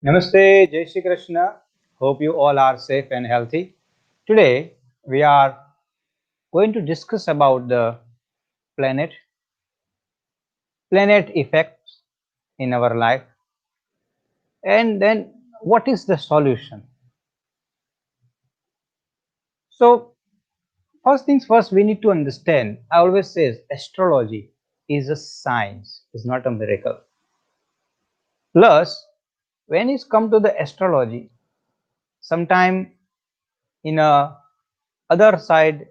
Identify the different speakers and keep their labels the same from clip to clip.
Speaker 1: Namaste, Jai Shri Krishna. Hope you all are safe and healthy. Today we are going to discuss about the planet, planet effects in our life, and then what is the solution. So first things first, we need to understand. I always say astrology is a science, it's not a miracle. Plus, when it's come to the astrology, sometime in a other side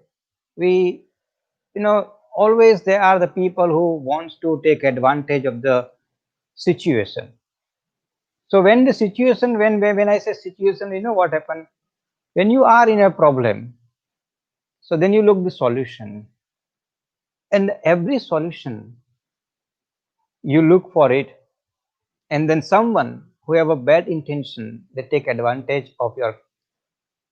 Speaker 1: we always there are the people who wants to take advantage of the situation. So when the situation when I say situation, what happened when you are in a problem. So then you look the solution, and every solution you look for it, and then someone who have a bad intention, they take advantage of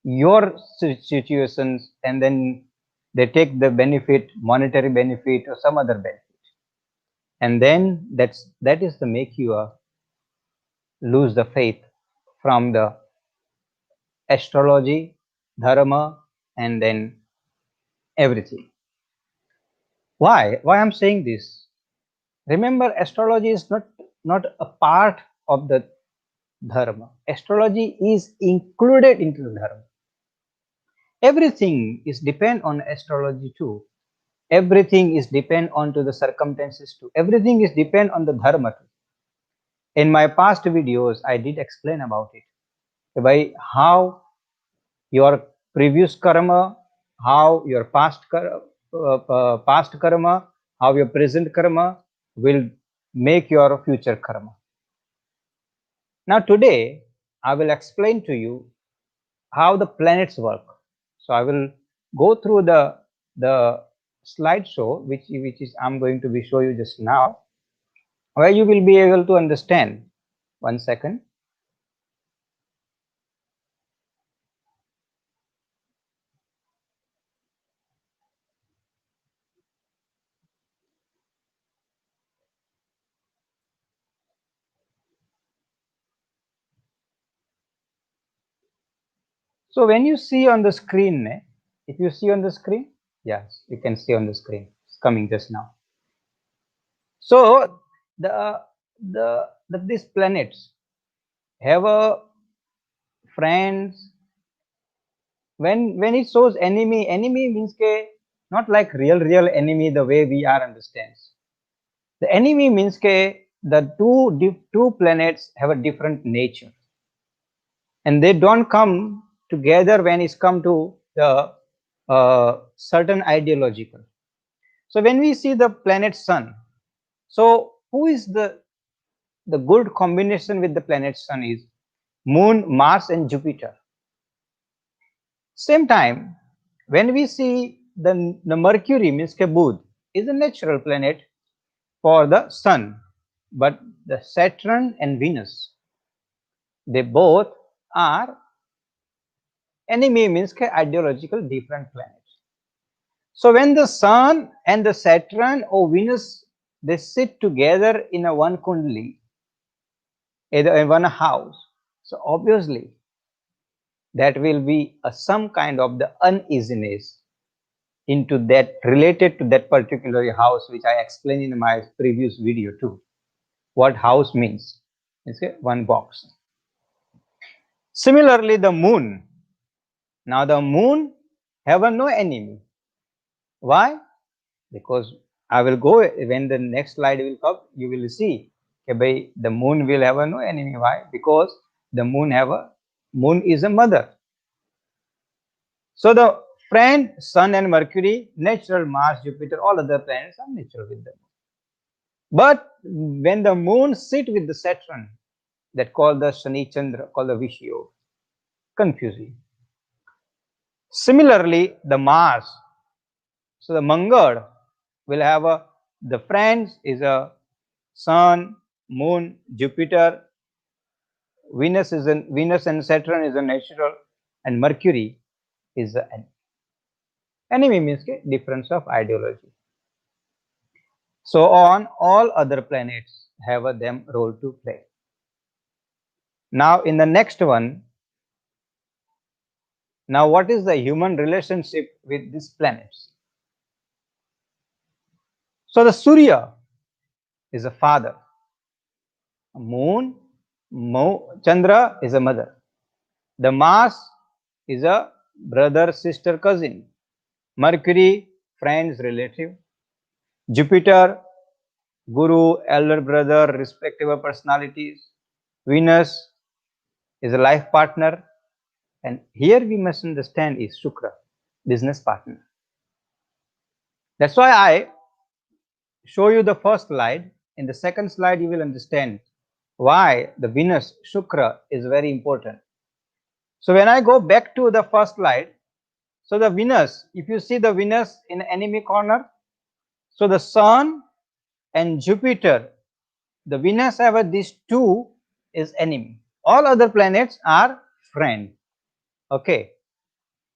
Speaker 1: your situations, and then they take the benefit, monetary benefit or some other benefit, and then that is the make you lose the faith from the astrology, dharma, and then everything. Why I'm saying this? Remember, astrology is not a part of the dharma. Astrology is included into the dharma. Everything is depend on astrology too. Everything is depend on to the circumstances too. Everything is depend on the dharma too. In my past videos, I did explain about it by how your previous karma, how your past karma, how your present karma will make your future karma. Now today I will explain to you how the planets work. So I will go through the slideshow which is I'm going to be show you just now, where you will be able to understand. One second. So when you see on the screen, if you see on the screen, yes, you can see on the screen. It's coming just now. So these planets have a friends. When it shows enemy means ke not like real enemy the way we are understands. The enemy means ke the two planets have a different nature, and they don't come together when it's come to the certain ideological. So when we see the planet sun, so who is the good combination with the planet sun is moon, Mars and Jupiter. Same time, when we see the Mercury means ke Budh is a natural planet for the sun, but the Saturn and Venus, they both are enemy means ke ideological different planets. So when the sun and the Saturn or Venus, they sit together in a one kundali, either in one house, so obviously that will be some kind of the uneasiness into that related to that particular house, which I explained in my previous video too. What house means? It's one box. Similarly, the moon. Now the moon have no enemy. Why? Because I will go when the next slide will come, you will see okay, the moon will have no enemy. Why? Because the moon is a mother. So the friend sun and Mercury, natural, Mars, Jupiter, all other planets are natural with them. But when the moon sit with the Saturn, that called the Shani Chandra, called the Vishyo, confusing. Similarly, the Mars, so the Mangal will have the friends is a Sun, Moon, Jupiter, Venus and Saturn is a natural, and Mercury is the enemy. Enemy means difference of ideology. So on all other planets have a them role to play. Now in the next one, now what is the human relationship with these planets? So the Surya is a father, moon, Chandra is a mother, the Mars is a brother, sister, cousin, Mercury, friends, relative, Jupiter, guru, elder brother, respectable personalities, Venus is a life partner, and here we must understand is Shukra, business partner. That's why I show you the first slide. In the second slide, you will understand why the Venus Shukra is very important. So when I go back to the first slide, so the Venus, if you see the Venus in enemy corner, so the Sun and Jupiter, the Venus ever these two is enemy. All other planets are friend. Okay.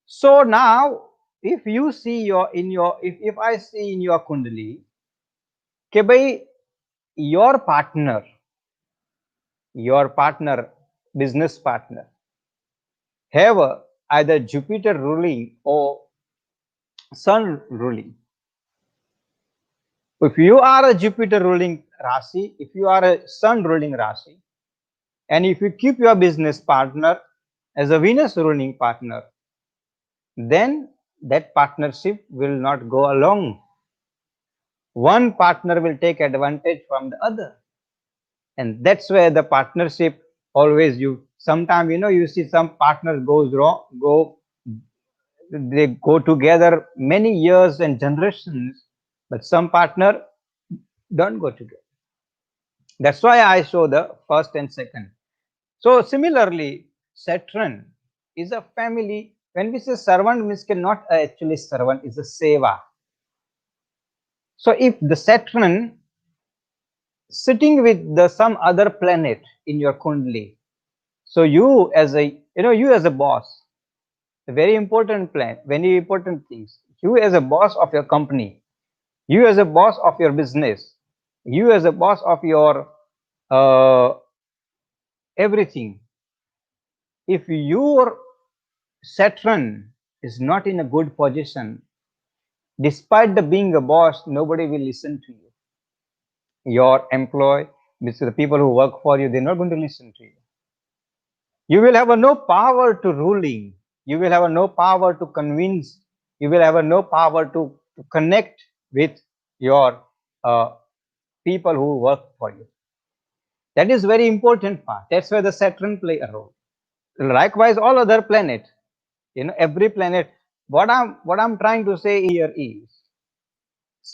Speaker 1: So now if you see your in your if I see in your Kundali, ke bhai, your partner, business partner, have either Jupiter ruling or Sun ruling. If you are a Jupiter ruling Rasi, if you are a Sun ruling Rasi, and if you keep your business partner as a Venus ruling partner, then that partnership will not go along. One partner will take advantage from the other, and that's where the partnership always you sometimes you see some partners goes wrong go they go together many years and generations, but some partner don't go together. That's why I show the first and second. So similarly, Saturn is a family. When we say servant, means not actually servant, is a seva. So if the Saturn sitting with the some other planet in your kundali, so you as a you as a boss, a very important plan, very important things. You as a boss of your company, you as a boss of your business, you as a boss of your uh, everything. If your Saturn is not in a good position, despite the being a boss, nobody will listen to you. Your employee, the people who work for you, they're not going to listen to you. You will have a no power to ruling. You will have a no power to convince. You will have a no power to connect with your uh, people who work for you. That is very important part. That's where the Saturn play a role. Likewise, all other planet, every planet. What I'm trying to say here is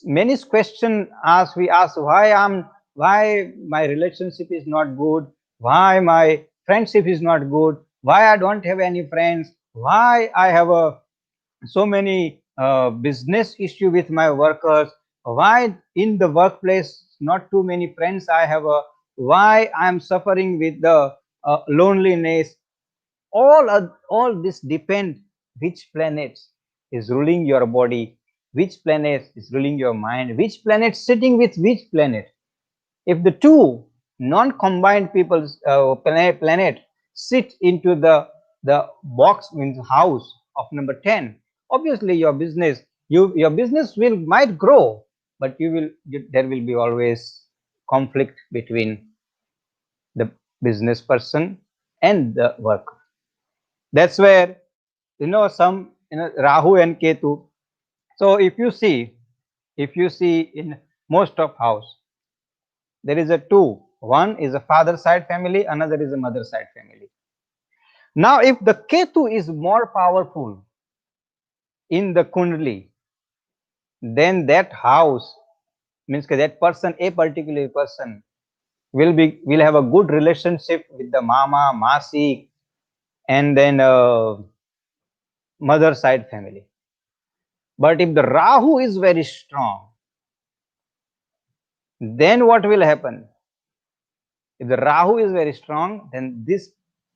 Speaker 1: many question as we ask why my relationship is not good, why my friendship is not good, why I don't have any friends, why I have a so many business issue with my workers, why in the workplace not too many friends I have, why I am suffering with the loneliness. All this depend which planet is ruling your body, which planet is ruling your mind, which planet sitting with which planet. If the two non-combined people's planet sit into the box means house of number 10, obviously your business will might grow, but there will be always conflict between the business person and the worker. That's where some Rahu and Ketu. So if you see in most of house, there is a two. One is a father side family, another is a mother side family. Now if the Ketu is more powerful in the kundali, then that house means that person, a particular person, will have a good relationship with the mama, masi, and then mother side family. But if the Rahu is very strong, then what will happen? If the Rahu is very strong, then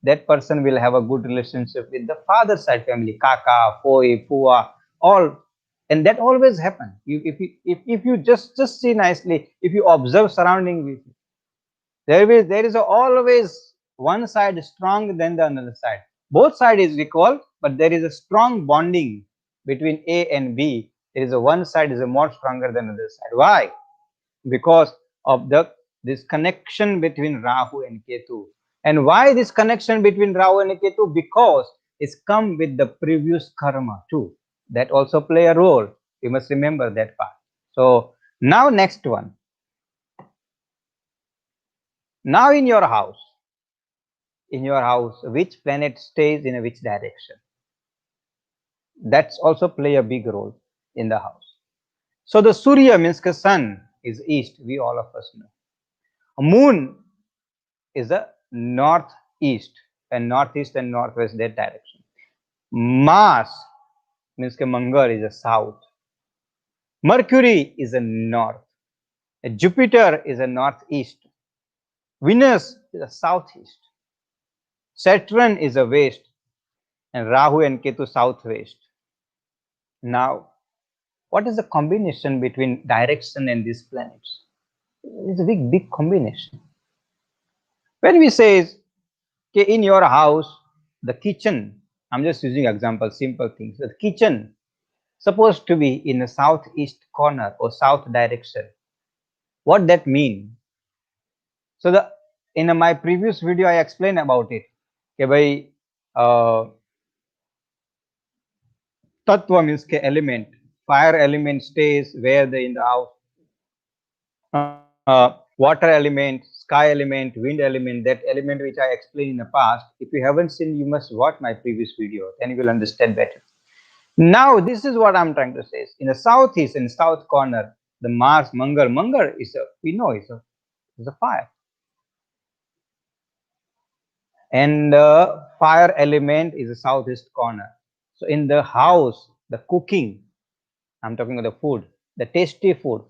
Speaker 1: that person will have a good relationship with the father side family, kaka, poi, pua, all, and that always happen. If you just see nicely, if you observe surrounding with you, there is always one side is stronger than the another side. Both side is equal, but there is a strong bonding between A and B. There is a one side is a more stronger than the other side. Why? Because of the this connection between Rahu and Ketu. And why this connection between Rahu and Ketu? Because it's come with the previous karma too. That also play a role. You must remember that part. So now next one. Now in your house, which planet stays in which direction? That's also play a big role in the house. So the Surya means the sun is east. We all of us know. Moon is the northeast and northeast and northwest that direction. Mars means that Mangal is the south. Mercury is the north. Jupiter is the northeast. Venus is the southeast. Saturn is the west, and Rahu and Ketu southwest. Now, what is the combination between direction and these planets? It's a big combination. When we say okay, in your house, the kitchen, I'm just using example, simple things. The kitchen supposed to be in the southeast corner or south direction. What that mean? So the in my previous video I explained about it. Okay, by tattva means ke element. Fire element stays where the in the house. Water element, sky element, wind element, that element which I explained in the past. If you haven't seen, you must watch my previous video, then you will understand better. Now, this is what I'm trying to say. In the southeast and south corner, the Mars, Mangal is a, we know is a fire. And the fire element is the southeast corner. So in the house, the cooking, I'm talking about the food, the tasty food,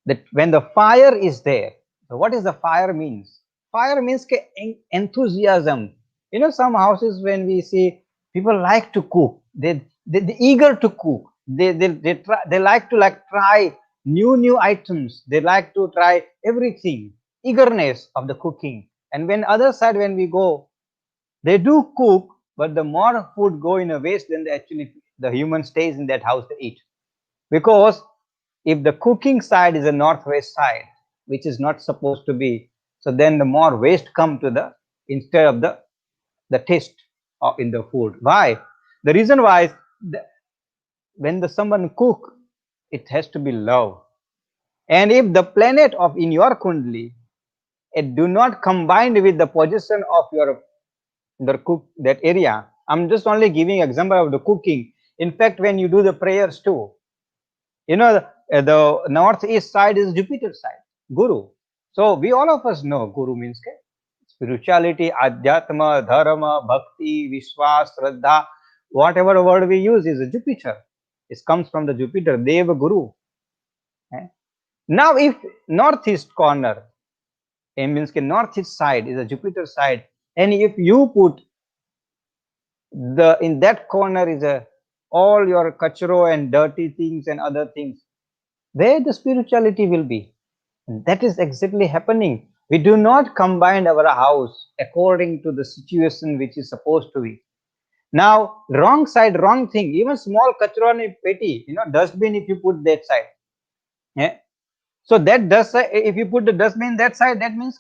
Speaker 1: that when the fire is there, so what is the fire means? Fire means enthusiasm. You know, some houses when we see people like to cook, they eager to cook. They like to try new items. They like to try everything. Eagerness of the cooking. And when other side when we go, they do cook, but the more food go in a waste than the human stays in that house to eat. Because if the cooking side is a northwest side, which is not supposed to be, so then the more waste come to the instead of the taste of in the food. Why? The reason why is when the someone cook, it has to be love. And if the planet of in your kundli, it do not combine with the position of your the cook that area. I'm just only giving example of the cooking. In fact, when you do the prayers too, you know, the northeast side is Jupiter side, Guru. So we all of us know Guru means spirituality, adhyatma, dharma, bhakti, vishwas, shraddha, whatever word we use is a Jupiter. It comes from the Jupiter, Deva Guru. Eh? Now, if northeast corner, it means northeast side is a Jupiter side, and if you put the in that corner is a all your kachro and dirty things and other things, where the spirituality will be. And that is exactly happening. We do not combine our house according to the situation which is supposed to be. Now, wrong side, wrong thing, even small kachra and petty, dustbin, if you put that side. Yeah. So that dust, if you put the dustbin that side, that means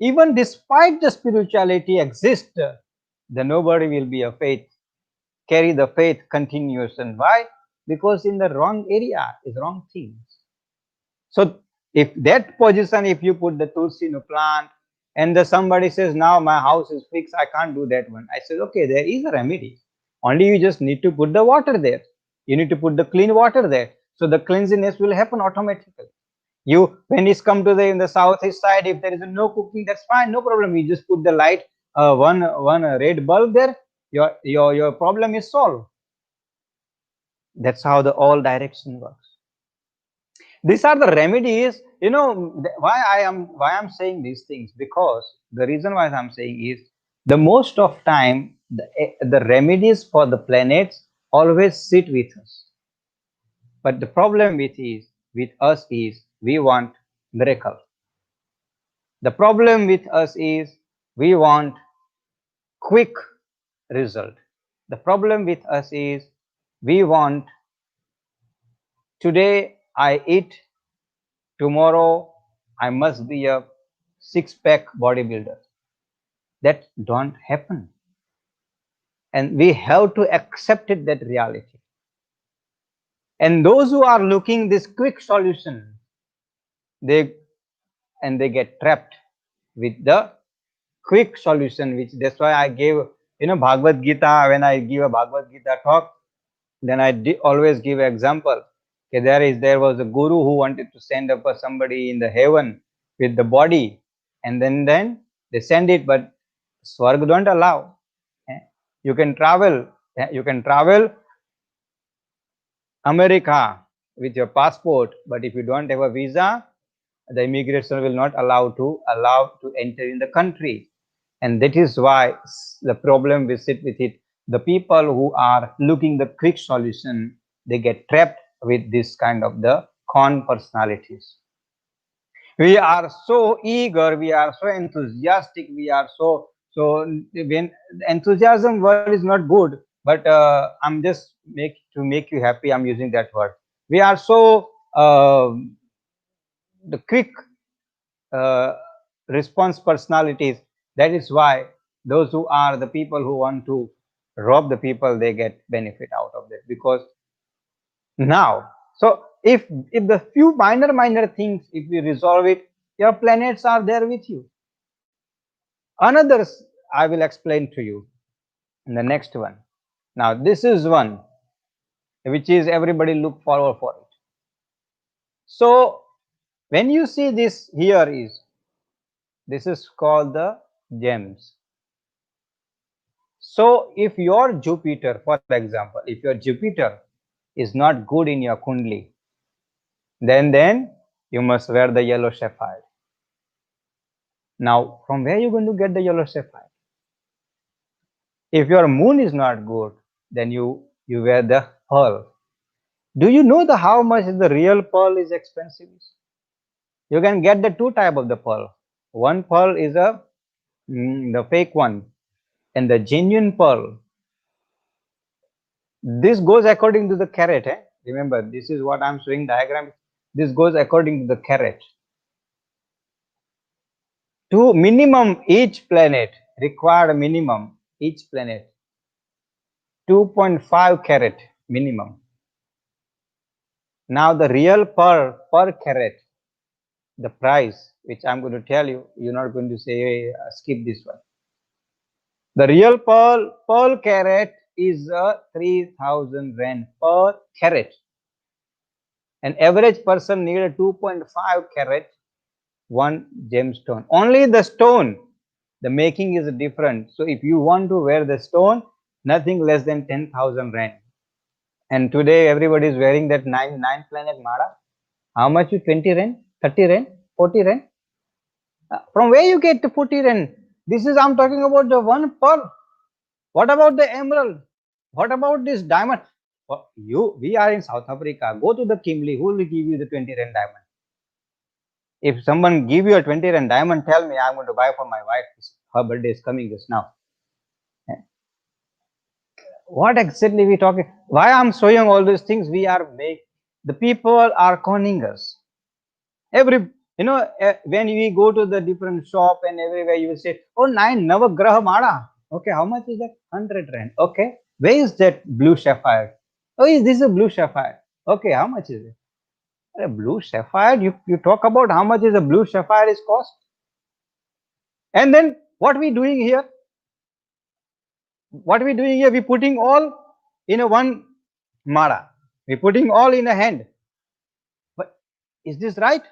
Speaker 1: even despite the spirituality exists, the nobody will be a faith, carry the faith continuous. And why? Because in the wrong area is wrong things. So if that position, if you put the tulsi in a plant and somebody says, now my house is fixed, I can't do that one. I said, okay, there is a remedy. Only you just need to put the water there. You need to put the clean water there. So the cleanliness will happen automatically. You, when it's come to the in the southeast side, if there is no cooking, that's fine, no problem. You just put the light, one red bulb there. Your problem is solved. That's how the all direction works. These are the remedies. Why I'm saying these things, because the reason why I'm saying is the most of time the remedies for the planets always sit with us, but the problem with us is we want miracle. The problem with us is we want quick result. The problem with us is we want today I eat, tomorrow I must be a six-pack bodybuilder. That don't happen. And we have to accept it, that reality. And those who are looking this quick solution, they they get trapped with the quick solution, which that's why I gave, Bhagavad Gita. When I give a Bhagavad Gita talk, then I always give an example. Okay, there was a guru who wanted to send up somebody in the heaven with the body, and then they send it, but Swarg don't allow. Eh, You can travel, you can travel America with your passport, but if you don't have a visa, the immigration will not allow to enter in the country. And that is why the problem we sit with it. The people who are looking the quick solution, they get trapped with this kind of the con personalities. We are so eager, we are so enthusiastic, we are so when enthusiasm word is not good, but I'm just make you happy, I'm using that word. We are so the quick uh, response personalities. That is why those who are the people who want to rob the people, they get benefit out of that. Because now, so if the few minor things, if we resolve it, your planets are there with you. Another I will explain to you in the next one. Now this is one which is everybody look forward for it. So when you see this, here is, this is called the gems. So if your Jupiter, for example, if your Jupiter is not good in your kundli, then you must wear the yellow sapphire. Now from where are you going to get the yellow sapphire? If your moon is not good, then you wear the pearl. Do you know the how much the real pearl is expensive? You can get the two type of the pearl. One pearl is the fake one, and the genuine pearl. This goes according to the carat. Remember, this is what I'm showing diagram. This goes according to the carat. To minimum each planet required minimum each planet 2.5 carat minimum. Now the real per carat, the price which I'm going to tell you, you're not going to say hey, skip this one. The real pearl carat is 3,000 rand per carat. An average person need a 2.5 carat one gemstone. Only the stone, the making is different. So if you want to wear the stone, nothing less than 10,000 rand. And today everybody is wearing that nine planet mala. How much you 20 rand, 30 rand, 40 rand? From where you get to 40 rand? This is I'm talking about the one pearl. What about the emerald? What about this diamond? We are in South Africa. Go to the Kimberley. Who will give you the 20 rand diamond? If someone give you a 20 rand diamond, tell me, I'm going to buy for my wife. Her birthday is coming just now. What exactly we talking? Why I'm showing all these things? The people are conning us. When we go to the different shop and everywhere, you will say, oh, 9 Navagraha Mada. Okay, how much is that? 100 rand. Okay, where is that blue sapphire? Oh, is this a blue sapphire? Okay, how much is it? A blue sapphire, you talk about how much is a blue sapphire is cost. And then what we doing here? We putting all in a one mara. We putting all in a hand. But is this right?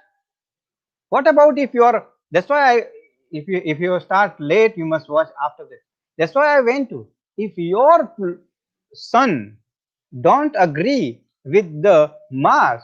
Speaker 1: What about if you are? That's why if you start late, you must watch after this. That's why I went to. If your sun don't agree with the Mars,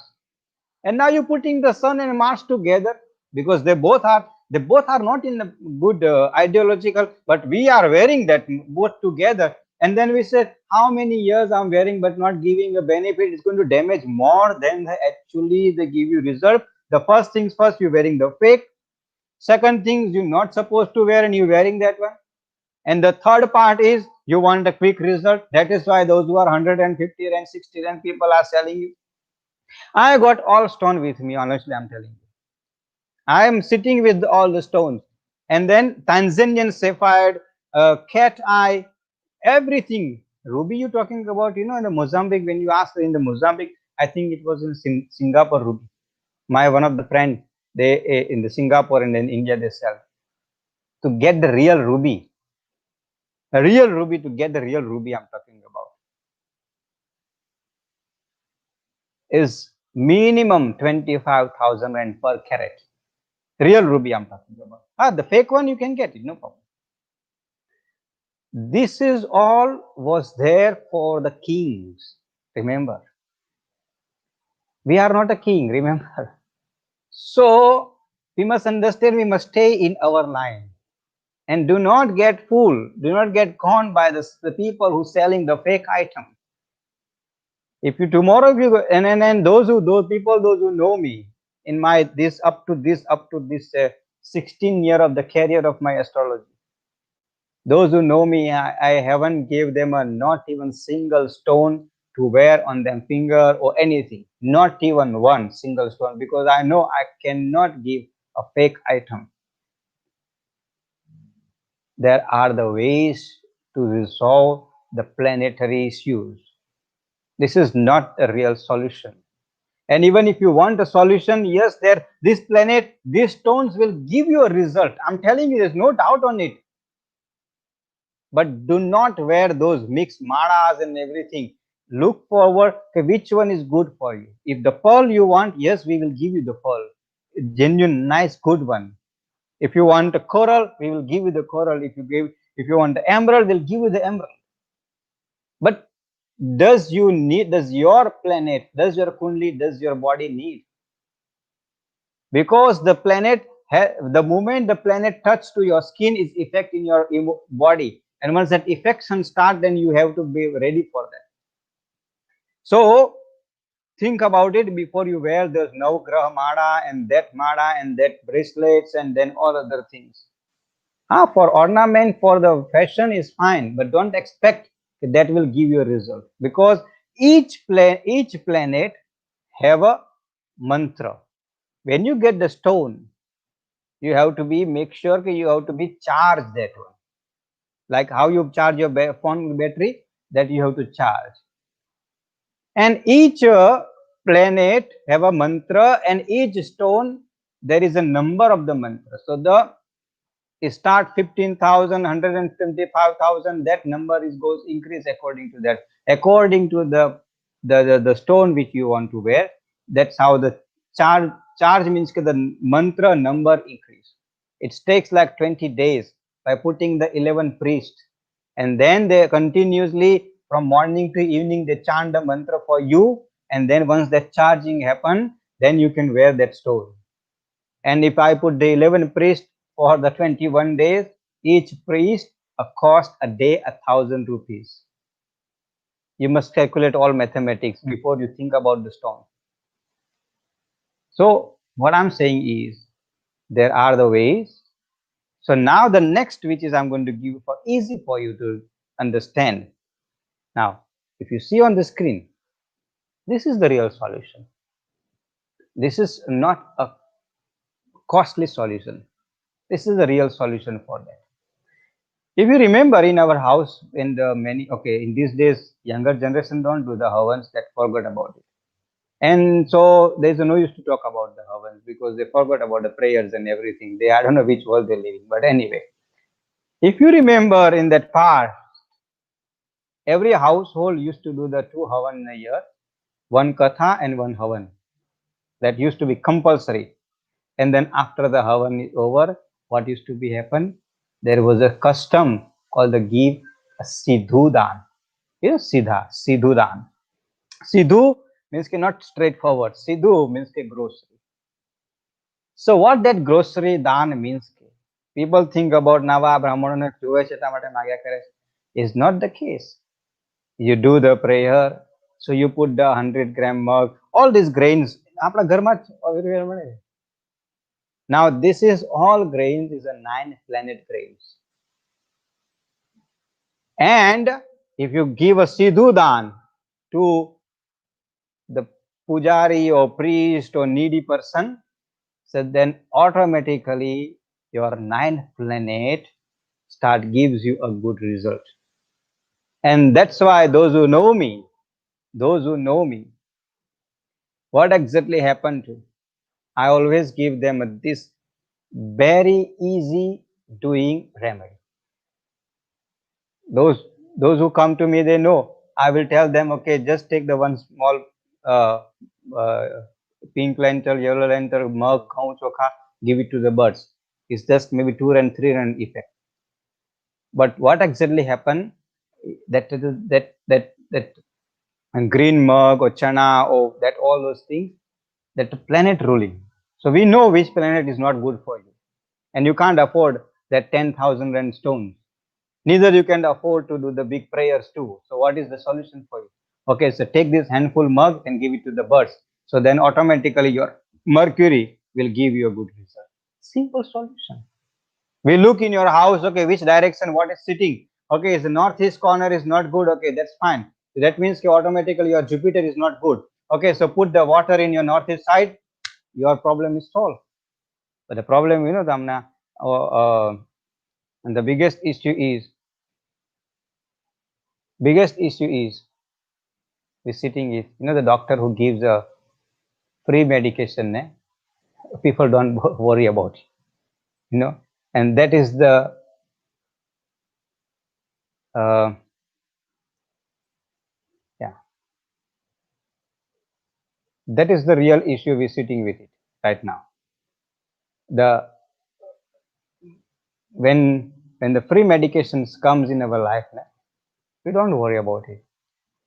Speaker 1: and now you're putting the sun and Mars together, because they both are not in a good ideological, but we are wearing that both together, and then we say how many years I'm wearing but not giving a benefit. It's going to damage more than actually they give you result. The first things first, you're wearing the fake, Second thing, you're not supposed to wear and you're wearing that one. And the third part is you want a quick result. That is why those who are 150 and 60 and people are selling you. I got all stone with me, honestly, I'm telling you. I am sitting with all the stones. And then Tanzanian sapphire, cat eye, everything. Ruby, you talking about, in the Mozambique, when you asked in the Mozambique, I think it was in Singapore, Ruby. My one of the friend, they in the Singapore and then India, they sell. To get the real ruby, a real ruby, to get the real ruby I'm talking about, is minimum 25,000 rand per carat. Real ruby I'm talking about. The fake one you can get it, no problem. This is all was there for the kings. Remember, we are not a king. Remember, so we must understand. We must stay in our line and do not get fooled. Do not get conned by the people who selling the fake item. If you tomorrow, if you go, and those people, those who know me in my this 16 year of the career of my astrology, those who know me, I haven't gave them a not even single stone to wear on them finger or anything, not even one single stone, because I know I cannot give a fake item. There are the ways to resolve the planetary issues. This is not a real solution. And even if you want a solution, yes, there, this planet, these stones will give you a result. I'm telling you, there's no doubt on it. But do not wear those mixed maras and everything. Look forward to which one is good for you. If the pearl you want, yes, we will give you the pearl. Genuine, nice, good one. If you want a coral, we will give you the coral. If you want the emerald, we'll give you the emerald. But does your planet, does your kundli, does your body need? Because the planet, the moment the planet touch to your skin is effect in your body, and once that affection start, then you have to be ready for that. So think about it before you wear those Navgraha mada and that bracelets and then all other things. For ornament, for the fashion is fine, but don't expect that will give you a result, because each planet have a mantra. When you get the stone, you have to be make sure you have to be charged that one, like how you charge your phone battery, that you have to charge. And each planet have a mantra, and each stone there is a number of the mantra. So the start 15,000, 125,000, that number is goes increase according to that, according to the stone which you want to wear. That's how the charge means the mantra number increase. It takes like 20 days by putting the 11 priests, and then they continuously from morning to evening they chant the mantra for you, and then once that charging happen, then you can wear that stone. And if I put the 11 priests for the 21 days, each priest cost a day 1,000 rupees. You must calculate all mathematics before you think about the stone. So what I'm saying is, there are the ways. So now the next, which is I'm going to give for easy for you to understand. Now, if you see on the screen, this is the real solution. This is not a costly solution. This is the real solution for that. If you remember in our house, in the in these days, younger generation don't do the havans, that forgot about it. And so there's no use to talk about the havans because they forgot about the prayers and everything. I don't know which world they're living, but anyway, if you remember in that part, every household used to do the 2 havan in a year, one katha and one havan. That used to be compulsory. And then after the havan is over, what used to be happen? There was a custom called the give a sidhu dan. Sidhu dan. Sidhu means not straightforward. Sidhu means grocery. So what that grocery dan means? People think about Nava Brahmana is not the case. You do the prayer, so you put the 100-gram mug, all these grains. Now this is all grains is a 9 planet grains. And if you give a Sidhudan to the pujari or priest or needy person, so then automatically your 9th planet start gives you a good result. And that's why those who know me, what exactly happened to, I always give them this very easy doing remedy. Those who come to me, they know. I will tell them, okay, just take the one small uh, uh, pink lentil, yellow lentil, mug, gaun chokha, give it to the birds. It's just maybe 2 run, 3 run effect. But what exactly happened? That green mug or chana or that all those things, that planet ruling. So we know which planet is not good for you, and you can't afford that 10,000 rand stones. Neither you can afford to do the big prayers too. So what is the solution for you? Okay, so take this handful mug and give it to the birds. So then automatically your Mercury will give you a good result. Simple solution. We look in your house, okay, which direction, what is sitting. Okay, is the northeast corner is not good. Okay, that's fine. That means automatically your Jupiter is not good. Okay, so put the water in your northeast side, your problem is solved. But the problem, Damna, and the biggest issue is visiting is, the doctor who gives a free medication, people don't worry about it, and that is the uh, yeah, that is the real issue we're sitting with it right now. The when the free medications comes in our life, we don't worry about it.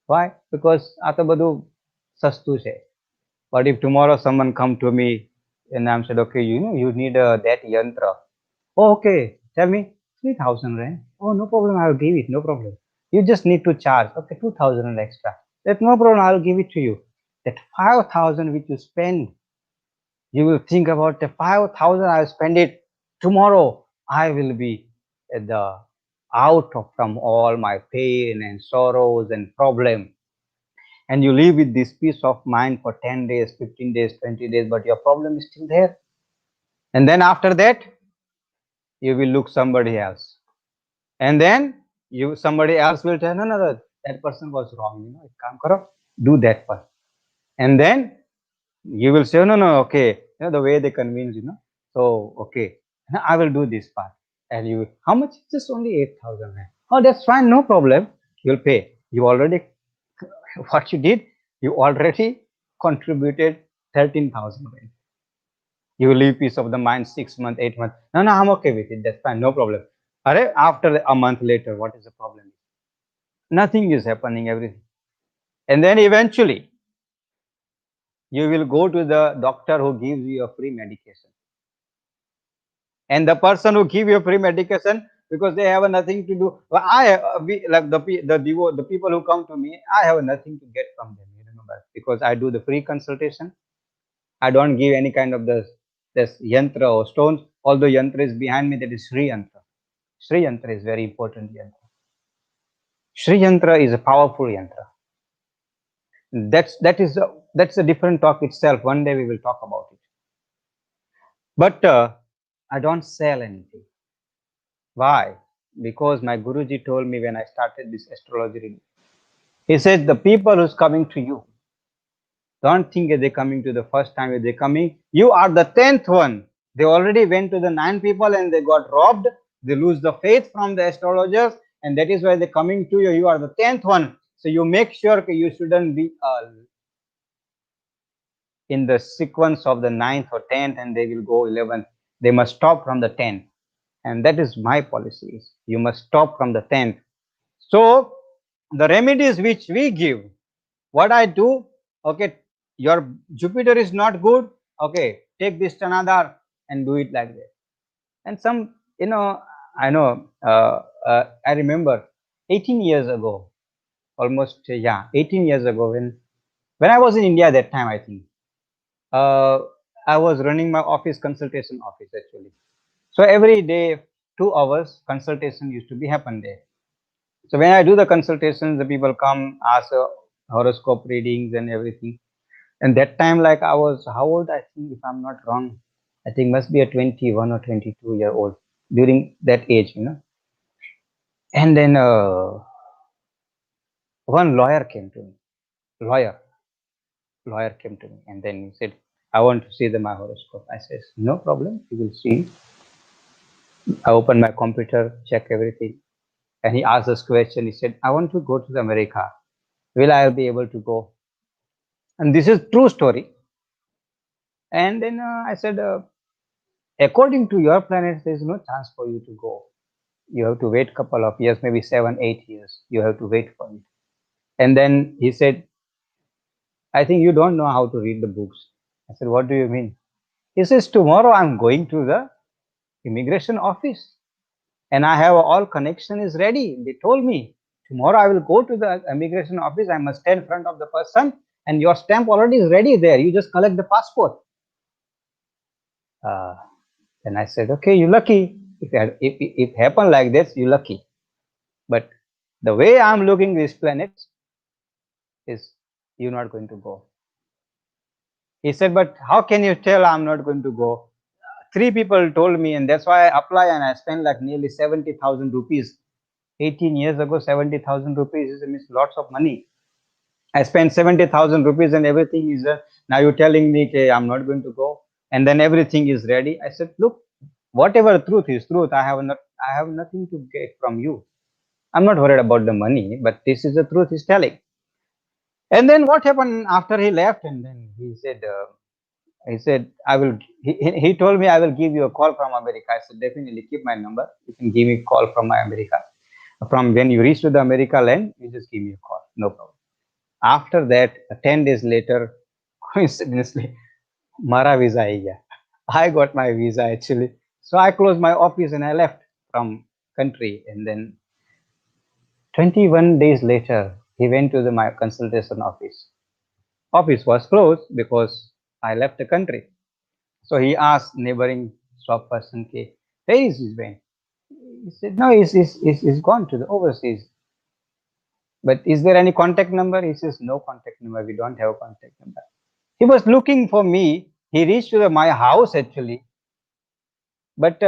Speaker 1: Why? Because આ તો બધું સસ્તું છે. But if tomorrow someone come to me and I'm said, okay, you need that yantra. Oh, okay, tell me, 3,000 rand. Oh, no problem, I'll give it, no problem. You just need to charge, okay, 2,000 rand extra. That's no problem, I'll give it to you. That 5,000 which you spend, you will think about the 5,000, I'll spend it tomorrow. I will be at the out of from all my pain and sorrows and problem. And you live with this peace of mind for 10 days, 15 days, 20 days, but your problem is still there. And then after that, you will look somebody else. And then somebody else will tell, no, that person was wrong. Kaam karo, do that one. And then you will say, no, okay, the way they convince, so okay, I will do this part. And you, how much? Just only 8,000 rand. Oh, that's fine, no problem. You'll pay. You already, what you did, you already contributed 13,000 rand. You will leave peace of the mind 6 months, 8 months. No, I'm okay with it. That's fine, no problem. After a month later, what is the problem? Nothing is happening, everything. And then eventually, you will go to the doctor who gives you a free medication. And the person who give you free medication, because they have nothing to do. Well, like the people who come to me, I have nothing to get from them. You remember, because I do the free consultation. I don't give any kind of this yantra or stones. Although yantra is behind me, that is Sri yantra. Sri yantra is very important yantra. Sri yantra is a powerful yantra. That's a different talk itself. One day we will talk about it. But I don't sell anything. Why? Because my Guruji told me when I started this astrology reading. He said the people who's coming to you, don't think that they're coming to the first time they're coming. You are the 10th one. They already went to the 9 people and they got robbed. They lose the faith from the astrologers, and that is why they're coming to you. You are the 10th one. So you make sure you shouldn't be in the sequence of the 9th or 10th, and they will go 11th. They must stop from the 10th. And that is my policy. You must stop from the 10th. So the remedies which we give, what I do, okay, your Jupiter is not good, okay, take this Chanadar and do it like that. And some, I know, I remember 18 years ago, almost, 18 years ago, when I was in India that time, I think, I was running my office, consultation office actually. So every day, 2 hours consultation used to be happen there. So when I do the consultations, the people come, ask horoscope readings and everything. And that time, like I was, how old? I think, if I'm not wrong, I think must be a 21 or 22-year old during that age. And then one lawyer, lawyer came to me, and then he said, "I want to see my horoscope." I says, "No problem, you will see." I opened my computer, check everything, and he asked this question. He said, "I want to go to the America. Will I be able to go?" And this is true story. And then I said, according to your planet, there is no chance for you to go. You have to wait couple of years, maybe 7, 8 years. You have to wait for it. And then he said, "I think you don't know how to read the books." I said, "What do you mean?" He says, "Tomorrow I'm going to the immigration office and I have all connection is ready. They told me tomorrow I will go to the immigration office. I must stand in front of the person and your stamp already is ready there. You just collect the passport." Uh, and I said, "Okay, you lucky. If happen like this, you lucky. But the way I'm looking these planets is you're not going to go." He said, "But how can you tell I'm not going to go? Three people told me, and that's why I apply and I spend like nearly 70,000 rupees. 18 years ago, 70,000 rupees is means lots of money. I spent 70,000 rupees and everything is now you're telling me okay, I'm not going to go, and then everything is ready." I said, "Look, whatever truth is truth. I have nothing to get from you. I'm not worried about the money, but this is the truth he's telling." And then what happened after he left? And then he said, "I will." He told me, "I will give you a call from America." I said, "Definitely keep my number. You can give me a call from my America. From when you reach to the America land, you just give me a call. No problem." After that, 10 days later, coincidentally, Mara visa आई गया. I got my visa actually. So I closed my office and I left from country. And then 21 days later, he went to my consultation office. Office was closed because I left the country. So he asked neighboring shop person, "Ke, where is his bank?" He said, "No, he's gone to the overseas." "But is there any contact number?" He says, "No contact number. We don't have a contact number." He was looking for me. He reached to my house actually. But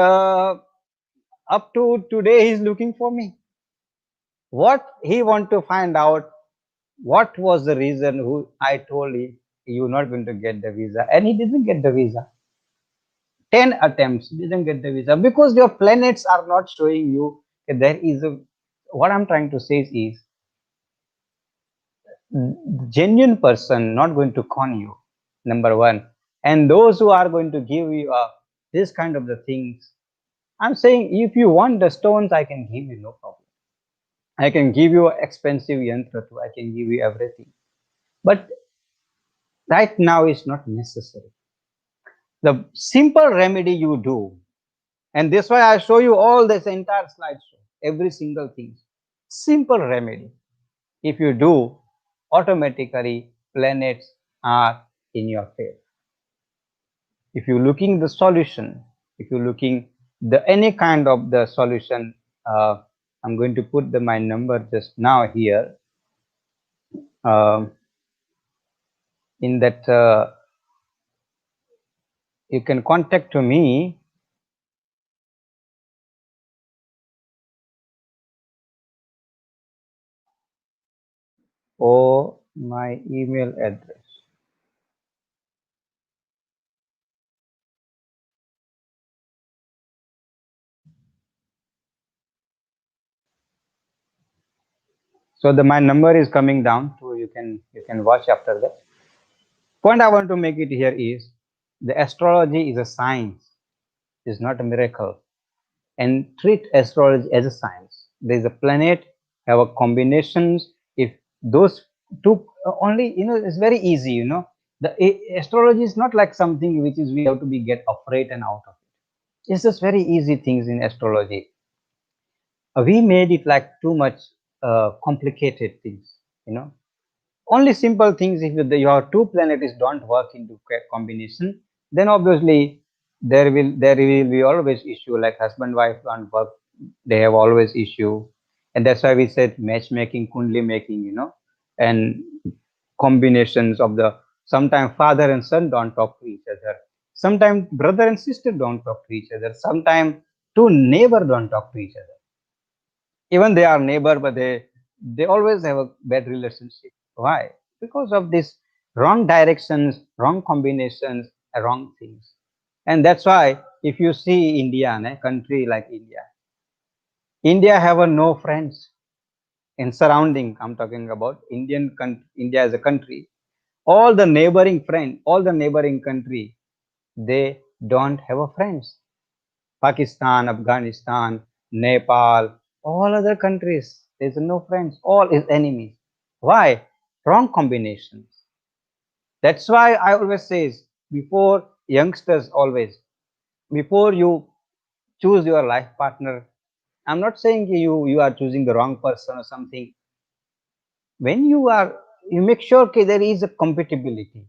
Speaker 1: up to today, he's looking for me. What he want to find out, what was the reason who I told him you're not going to get the visa, and he didn't get the visa. 10 attempts didn't get the visa because your planets are not showing you that there is a. What I'm trying to say is genuine person not going to con you, number one, and those who are going to give you this kind of the things. I'm saying if you want the stones, I can give you, no problem. I can give you expensive yantra too. I can give you everything. But right now is not necessary. The simple remedy you do, and this why I show you all this entire slideshow, every single thing. Simple remedy. If you do, automatically planets are in your favor. If you're looking the solution, if you're looking the any kind of the solution, I'm going to put my number just now here. In that you can contact to me. Or my email address. So my number is coming down, so you can watch after that. Point I want to make it here is the astrology is a science, is not a miracle. And treat astrology as a science. There is a planet, have a combinations. If those two only, it's very easy. The astrology is not like something which is we have to be get afraid and out of it. It's just very easy things in astrology. We made it like too much complicated things. Only simple things. If your two planets don't work into combination, then obviously there will be always issue, like husband wife and work, they have always issue. And that's why we said matchmaking, kundli making, and combinations of the, sometimes father and son don't talk to each other, sometimes brother and sister don't talk to each other, sometimes two neighbor don't talk to each other, even they are neighbor, but they always have a bad relationship. Why? Because of this wrong directions, wrong combinations, wrong things. And that's why if you see India, country like India have a no friends in surrounding. I'm talking about India as a country. All the neighboring friend, all the neighboring country, they don't have a friends. Pakistan, Afghanistan, Nepal, all other countries, there's no friends, all is enemies. Why? Wrong combinations. That's why I always says, before youngsters, always, before you choose your life partner, I'm not saying you are choosing the wrong person or something. When you make sure that there is a compatibility.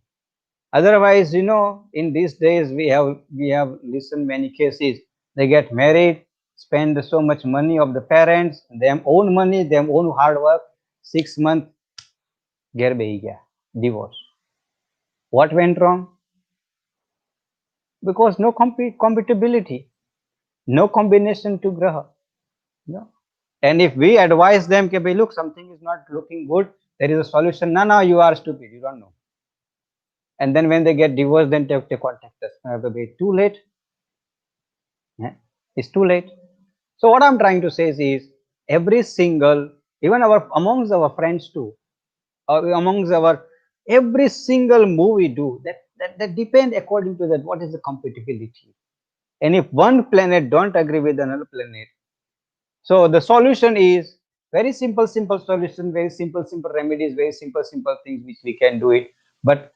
Speaker 1: Otherwise, in these days we have listened many cases. They get married, spend so much money of the parents, them own money, them own hard work. 6 months, ghar behi gaya, divorce. What went wrong? Because no compatibility, no combination to graha. No. And if we advise them, okay, look, something is not looking good, there is a solution. No, no, you are stupid, you don't know. And then when they get divorced, then they contact us. Too late. Yeah, it's too late. So what I'm trying to say is every single, even our amongst our friends too, or amongst our every single move we do, that depend according to that what is the compatibility. And if one planet don't agree with another planet, so the solution is very simple solution, very simple remedies, very simple things which we can do it. But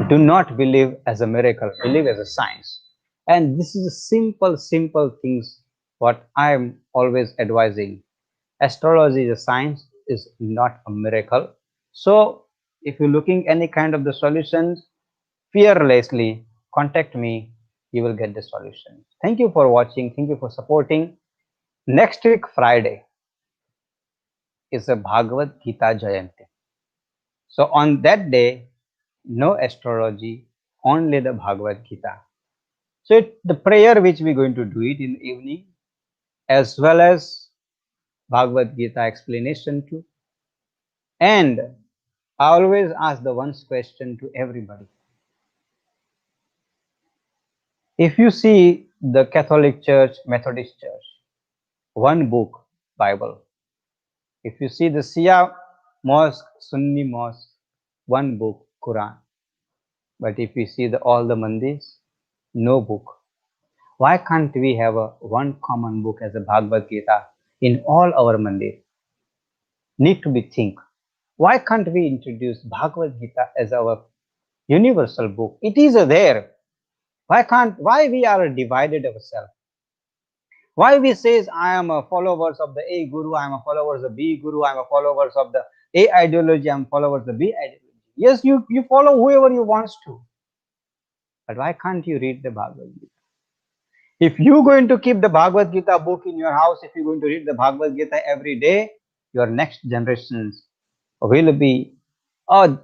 Speaker 1: do not believe as a miracle, believe as a science. And this is a simple things what I am always advising. Astrology is a science, is not a miracle. So if you're looking any kind of the solutions, fearlessly contact me, you will get the solution. Thank you for watching, thank you for supporting. Next week Friday is a Bhagavad Gita Jayanti. So on that day, no astrology, only the Bhagavad Gita. So the prayer which we're going to do it in the evening, as well as Bhagavad Gita explanation too. And I always ask the one question to everybody. If you see the Catholic Church, Methodist Church, one book, Bible. If you see the Shia Mosque, Sunni Mosque, one book, Quran. But if you see all the mandirs, no book. Why can't we have a one common book as a Bhagavad Gita in all our mandir? Need to be think. Why can't we introduce Bhagavad Gita as our universal book? It is there. Why we are divided ourselves? Why we says I am a followers of the A Guru, I am a followers of B Guru, I am a followers of the A ideology, I am followers of the B ideology. Yes, you follow whoever you wants to. But why can't you read the Bhagavad Gita? If you're going to keep the Bhagavad Gita book in your house, if you're going to read the Bhagavad Gita every day, your next generations will be a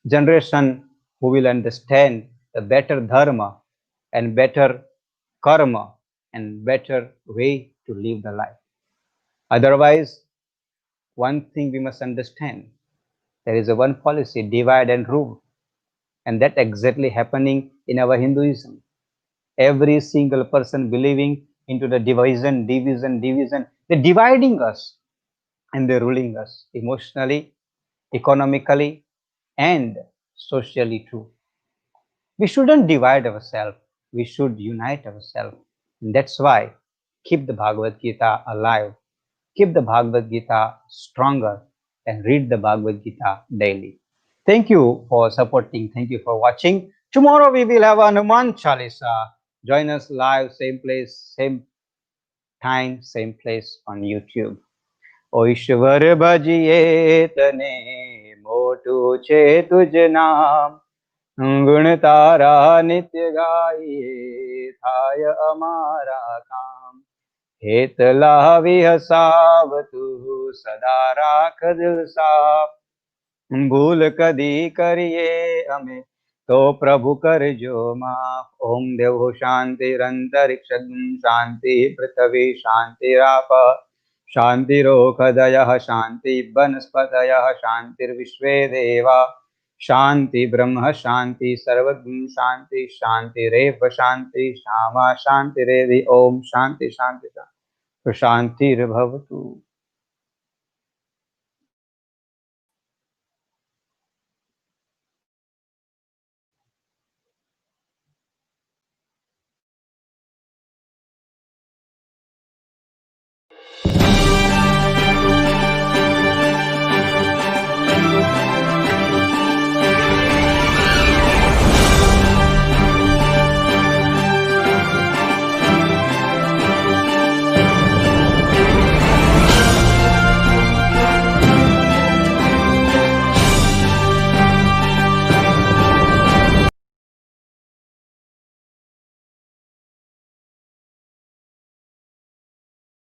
Speaker 1: generation who will understand the better dharma and better karma and better way to live the life. Otherwise, one thing we must understand, there is a one policy, divide and rule, and that exactly happening in our Hinduism. Every single person believing into the division. They're dividing us and they're ruling us emotionally, economically, and socially too. We shouldn't divide ourselves. We should unite ourselves. And that's why keep the Bhagavad Gita alive. Keep the Bhagavad Gita stronger and read the Bhagavad Gita daily. Thank you for supporting. Thank you for watching. Tomorrow we will have Hanuman Chalisa. Join us live, same place, same time, same place on YouTube. O ईश्वर भजिए तने मोटू छे तुझ नाम गुण तारा नित्य गाइए थाय अमारा काम। हेत लावी हसाव तू सदा राख दिल साफ। भूल कदी करिए हमें तो प्रभु कर जो माफ। ओम देव शांतिरंतरिक्ष शांति पृथ्वी शांतिराप शांतिरोषधयः शांति वनस्पतयः शांतिर्विश्वे देवा शांति ब्रह्म शांति सर्वगुण शांति शांतिरेव शांति श्यामा शांतिरेधि। ओम शांति शांति शांति शांतिर्भवतु।